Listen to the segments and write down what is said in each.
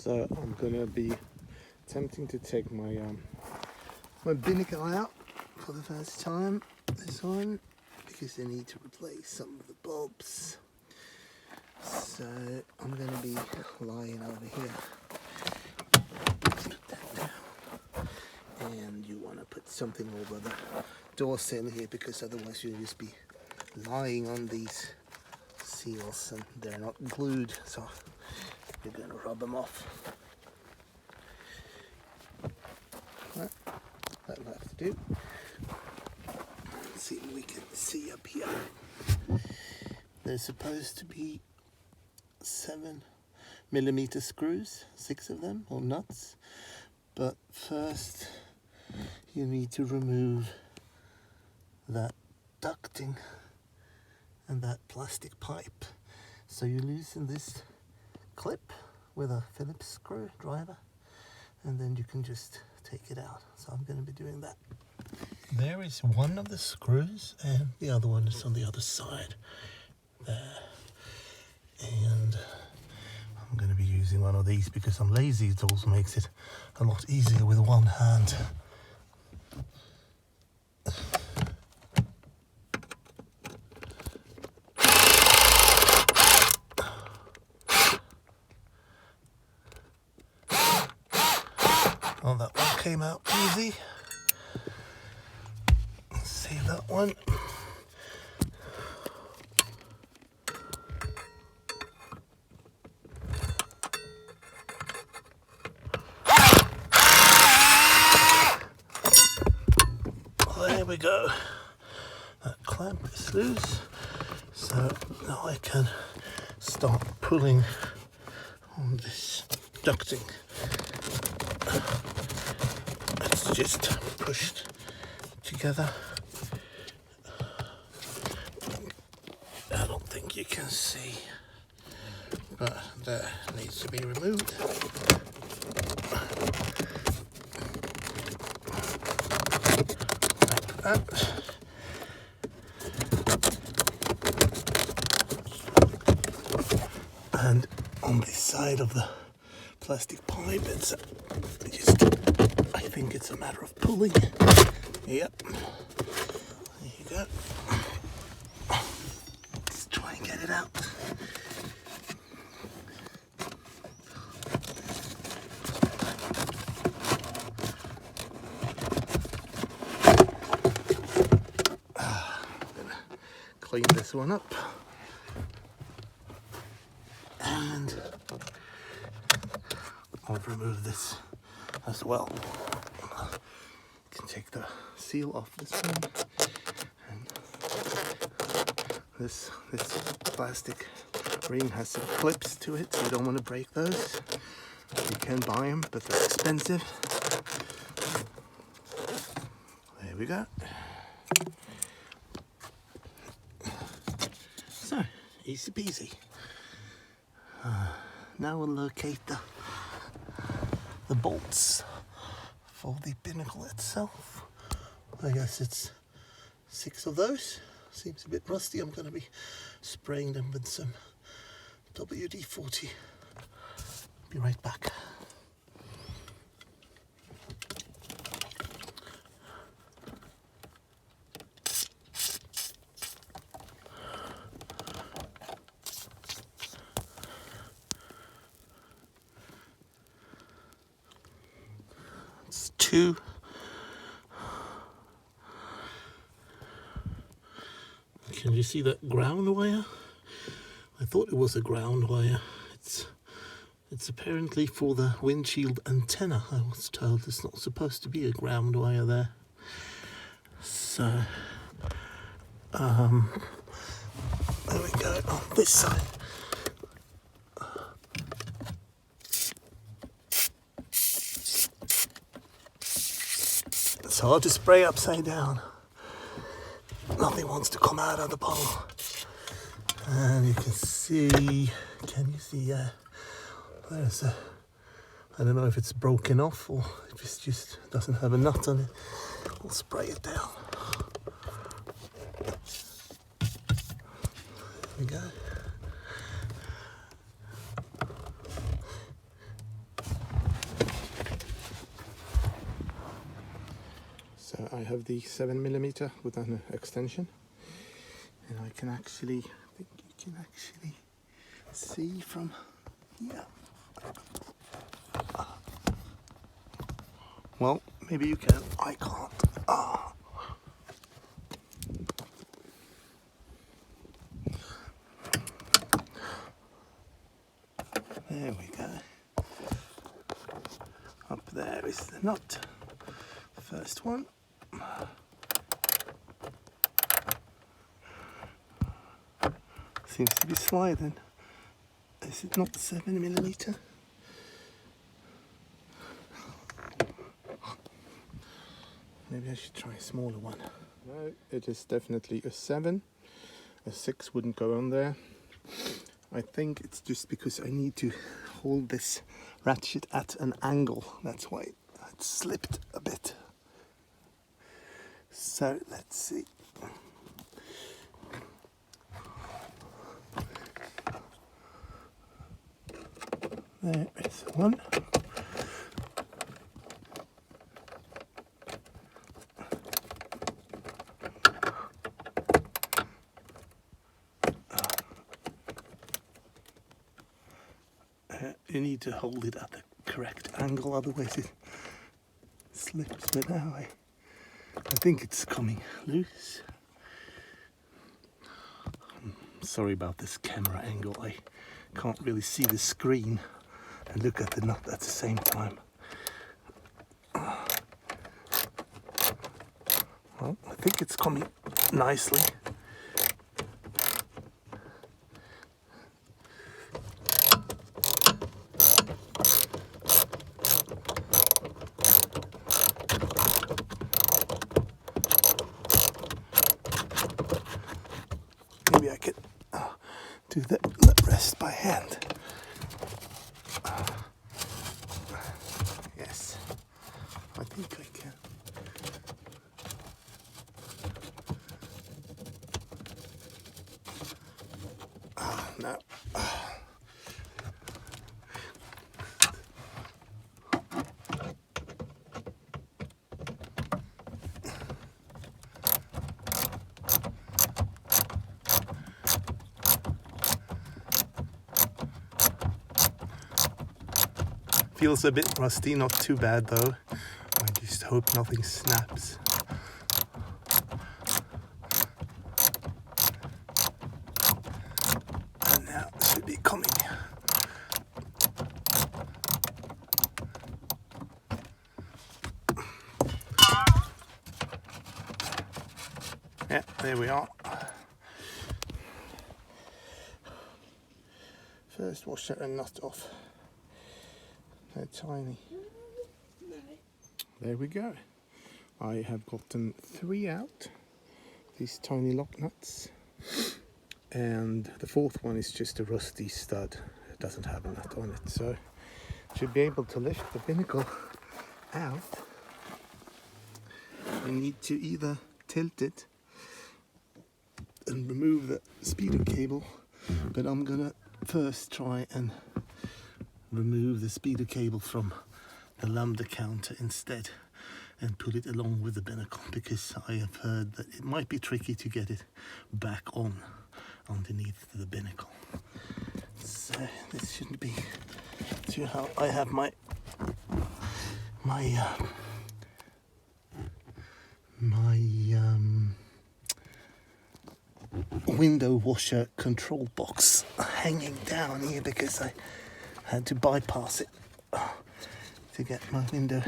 So I'm gonna be attempting to take my my binnacle out for the first time, this one, because I need to replace some of the bulbs. So I'm gonna be lying over here. Let's put that down. And you wanna put something over the door sill here, because otherwise you'll just be lying on these seals and they're not glued, so you're gonna rub them off. Right, that'll have to do. Let's see what we can see up here. There's supposed to be 7mm screws, 6 of them, or nuts. But first you need to remove that ducting and that plastic pipe. So you loosen this clip with a Phillips screwdriver, and then you can just take it out. So I'm going to be doing that. There is one of the screws, and the other one is on the other side there. And I'm going to be using one of these because I'm lazy. It also makes it a lot easier with one hand. Oh, that one came out easy. Let's see that one. There we go. That clamp is loose, so now I can start pulling on this ducting. It's just pushed together. I don't think you can see, but that needs to be removed. Like that. And on this side of the plastic pipe, it's just, I think it's a matter of pulling. Yep. There you go. Let's try and get it out. I'm gonna clean this one up. And I'll remove this as well. You can take the seal off this one. And this plastic ring has some clips to it, so you don't want to break those. You can buy them, but they're expensive. There we go. So, easy peasy. Now we'll locate the bolts for the binnacle itself. I guess it's 6 of those. Seems a bit rusty. I'm going to be spraying them with some WD-40. Be right back. It's 2. Can you see that ground wire? I thought it was a ground wire. It's apparently for the windshield antenna. I was told it's not supposed to be a ground wire there. So, there we go on this side. It's hard to spray upside down. Nothing wants to come out of the bowl. And you can see, there's a, I don't know if it's broken off or if it just doesn't have a nut on it. We'll spray it down. There we go. So I have the 7mm with an extension, and I can actually, I think you can actually see from here. Well, maybe you can, I can't. There we go. Up there is the nut. First one. Seems to be sliding. Is it not 7mm? Maybe I should try a smaller one. No, it is definitely a 7. A 6 wouldn't go on there. I think it's just because I need to hold this ratchet at an angle. That's why it slipped a bit. So let's see. There is one. You need to hold it at the correct angle, otherwise it slips. But now I think it's coming loose. Sorry about this camera angle. I can't really see the screen and look at the nut at the same time. Well, I think it's coming nicely. Maybe I could do the rest by hand. Yes, I think I can. No. Feels a bit rusty, not too bad though. I just hope nothing snaps. And now it should be coming. Yeah, there we are. First washer and nut off. They're tiny. There we go. I have gotten 3 out, these tiny lock nuts, and the 4th one is just a rusty stud. It doesn't have a nut on it, so to be able to lift the binnacle out, I need to either tilt it and remove the speeder cable, but I'm gonna first try and remove the speeder cable from the lambda counter instead and put it along with the binnacle, because I have heard that it might be tricky to get it back on underneath the binnacle. So this shouldn't be too hard. I have my window washer control box hanging down here because I had to bypass it to get my window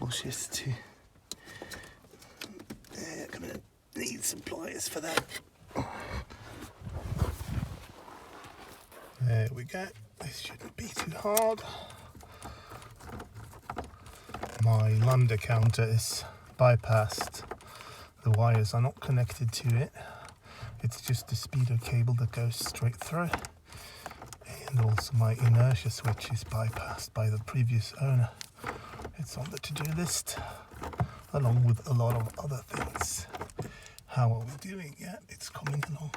washers to. I'm gonna need some pliers for that. There we go. This shouldn't be too hard. My lambda counter is bypassed. The wires are not connected to it. It's just the speeder cable that goes straight through. And also my inertia switch is bypassed by the previous owner. It's on the to-do list, along with a lot of other things. How are we doing? Yeah, it's coming along.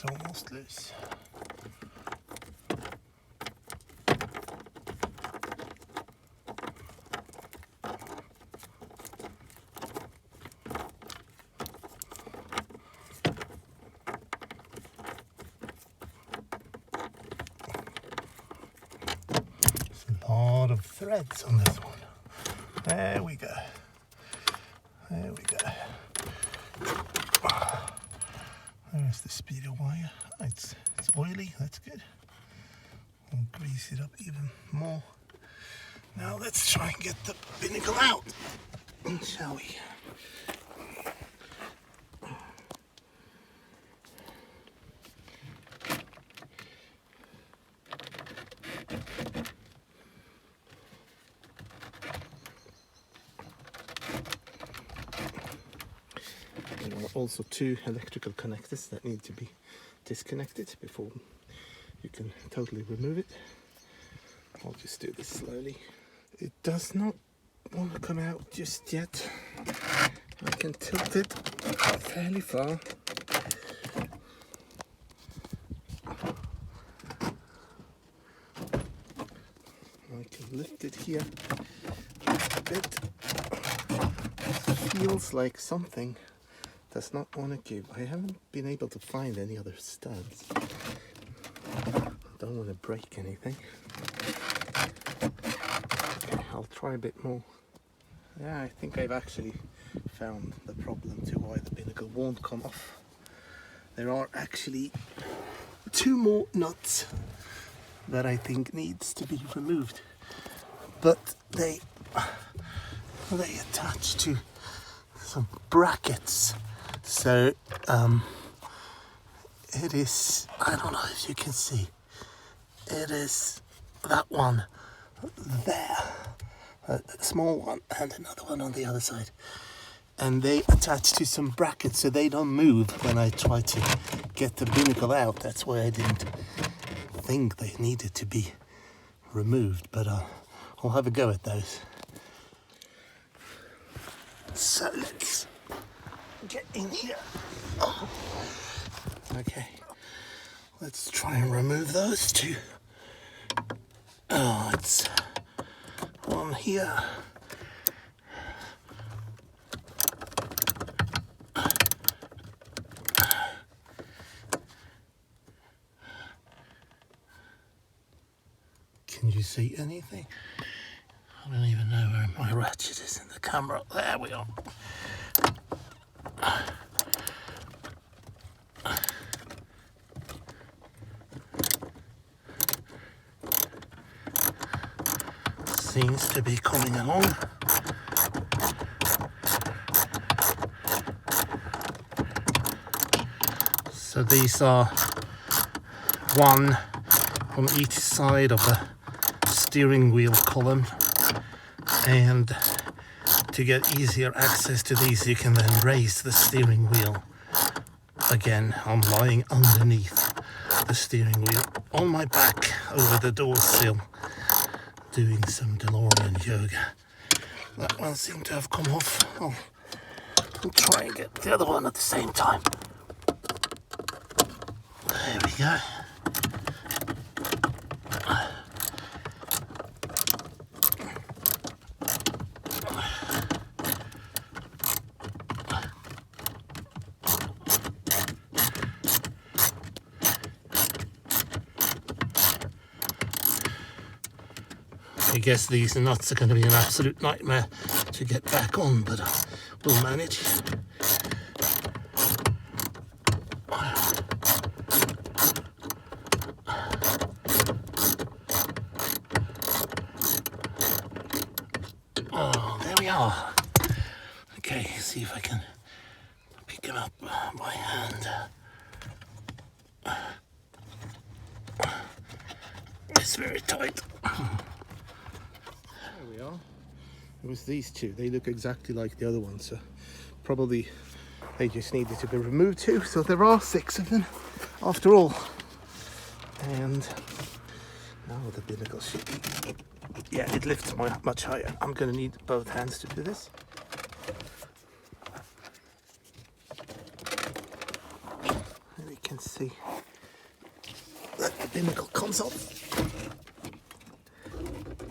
it's almost loose. There's a lot of threads on this one. There we go. There we go. There's the speedo wire. It's oily, that's good. I'll grease it up even more. Now let's try and get the binnacle out, shall we? There are also two electrical connectors that need to be disconnected before you can totally remove it. I'll just do this slowly. It does not want to come out just yet. I can tilt it fairly far. I can lift it here a bit. It feels like something does not want to give. I haven't been able to find any other studs. I don't want to break anything. Okay, I'll try a bit more. Yeah, I think I've actually found the problem to why the binnacle won't come off. There are actually two more nuts that I think needs to be removed, but they attach to some brackets. So it is, I don't know if you can see, it is that one there, a small one, and another one on the other side, and they attach to some brackets so they don't move when I try to get the binnacle out. That's why I didn't think they needed to be removed, but I'll have a go at those. So let's get in here. Oh. Okay, let's try and remove those two. Oh, it's one here. Can you see anything? I don't even know where my ratchet is in the camera. There we are. Seems to be coming along. So these are one on each side of the steering wheel column, and to get easier access to these you can then raise the steering wheel. Again, I'm lying underneath the steering wheel on my back over the door sill, doing some DeLorean yoga. That one seemed to have come off. I'll try and get the other one at the same time. There we go. I guess these nuts are going to be an absolute nightmare to get back on, but we'll manage. Oh, there we are. Okay, see if I can pick him up by hand. It's very tight. There we are. It was these two. They look exactly like the other ones, so probably they just needed to be removed too. So there are 6 of them after all. And now the binnacle should be, yeah, it lifts much higher. I'm going to need both hands to do this. And you can see binnacle console.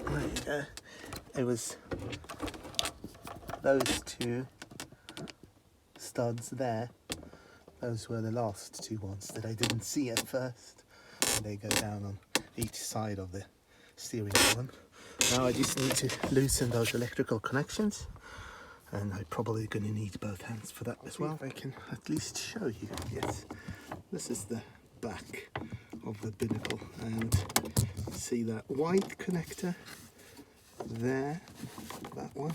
There you go. It was those two studs there. Those were the last two ones that I didn't see at first. And they go down on each side of the steering column. Now I just need to loosen those electrical connections, and I'm probably going to need both hands for that as well. If I can at least show you. Yes, this is the back of the binnacle, and see that white connector there, that one,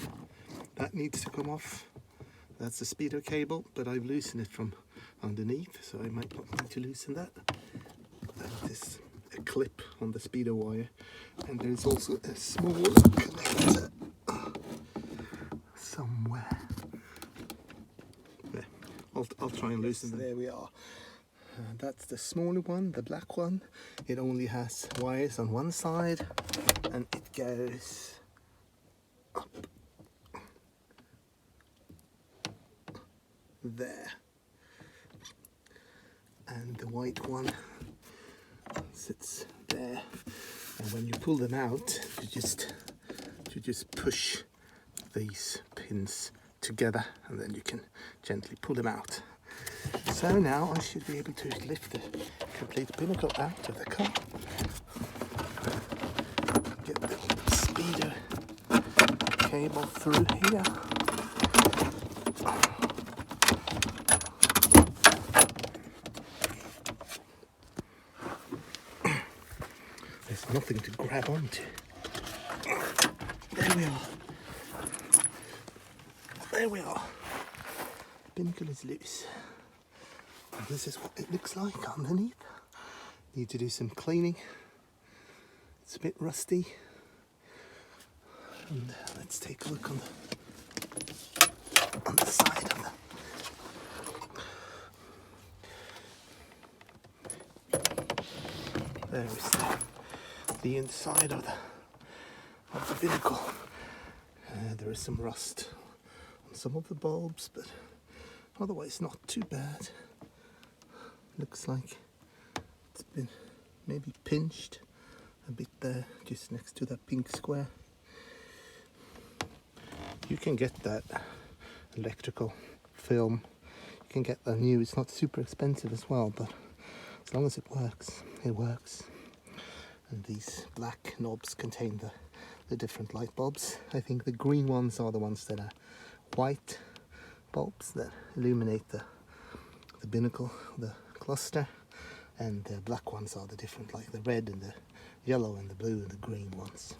that needs to come off. That's the speedo cable, but I've loosened it from underneath, so I might not need to loosen that. There's a clip on the speedo wire, and there's also a small connector somewhere. There. I'll try and loosen them. There we are. That's the smaller one, the black one. It only has wires on one side, and it goes up there. And the white one sits there. And when you pull them out, you just push these pins together, and then you can gently pull them out. So now I should be able to lift the complete binnacle out of the car. Get the speedo cable through here. There's nothing to grab onto. There we are. There we are. Binnacle is loose. And this is what it looks like underneath. Need to do some cleaning. It's a bit rusty. And let's take a look on the side of there is the inside of the binnacle. There is some rust on some of the bulbs, but otherwise not too bad. Looks like it's been maybe pinched a bit there, just next to that pink square. You can get that electrical film. You can get that new. It's not super expensive as well, but as long as it works, it works. And these black knobs contain the different light bulbs. I think the green ones are the ones that are white bulbs that illuminate the binnacle, the cluster, and the black ones are the different, like the red and the yellow and the blue and the green ones.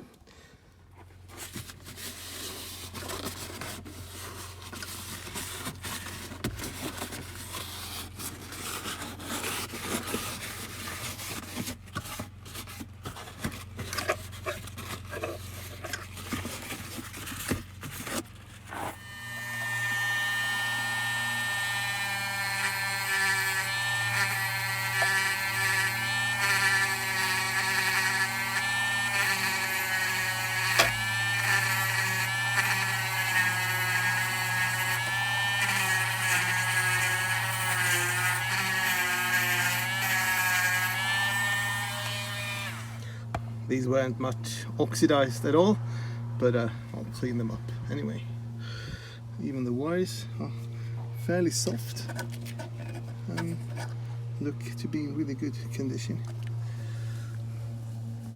These weren't much oxidized at all, but I'll clean them up anyway. Even the wires are fairly soft and look to be in really good condition.